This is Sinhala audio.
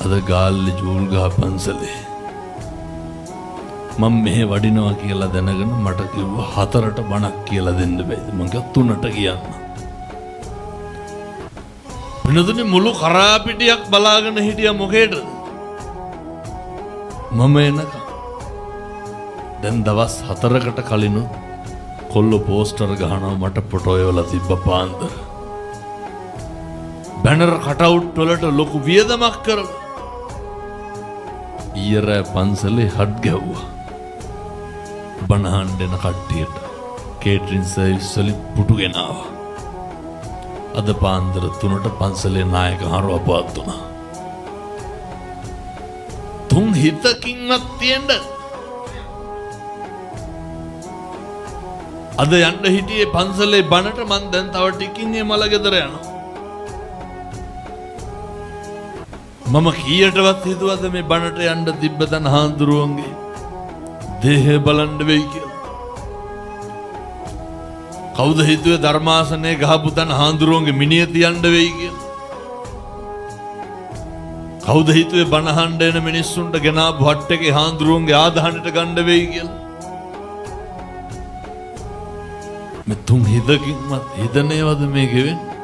අද ගාල්ලේ ජූල් ගහ පන්සලේ මම මෙහෙ වඩිනවා කියලා දැනගෙන මට කිව්වා 4ට බණක් කියලා දෙන්න බෑද මං කිව්වා 3ට කියන්න. වෙනදුනේ මුළු කරාපිටියක් බලාගෙන හිටියා මොකේද? මම එනකම්. දැන් දවස් 4කට කලින් කොල්ල පෝස්ටර් ගහනවා මට ෆොටෝ එවලා තිබ්බ පාන්දර. බැනර් කටවුට් වලට ලොකු වියදමක් කරලා ඊයර පන්සලේ හඩ් ගැව්වා. බණහන් දෙන කට්ටියට කේටරින් සර්විස් වලින් පුටු ගෙනාවා. අද පාන්දර 3ට පන්සලේ නායක හරු අපවත් වුණා. තුන් හිතකින්වත් තියෙන්න අද යන්න හිටියේ පන්සලේ බණට මං දැන් තව ටිකින් මේ මල ගෙදර යනවා. මම කීයටවත් හිතුවද මේ බණට යන්න තිබ්බ තන හාමුදුරුවන්ගේ දේහය බලන්න වෙයි කියලා. කවුද හිතුවේ ධර්මාසනේ ගහපු තන හාමුදුරුවන්ගේ මිනිය තියන්න වෙයි කියලා. කවුද හිතුවේ බණ අහන්න එන මිනිස්සුන්ට ගෙනාපු හට් එකේ හාමුදුරුවන්ගේ ආදාහනට ගන්න වෙයි කියලා. මේ තුන් හිතකින්වත් හිතනේවද මේ ගෙවෙන්නේ?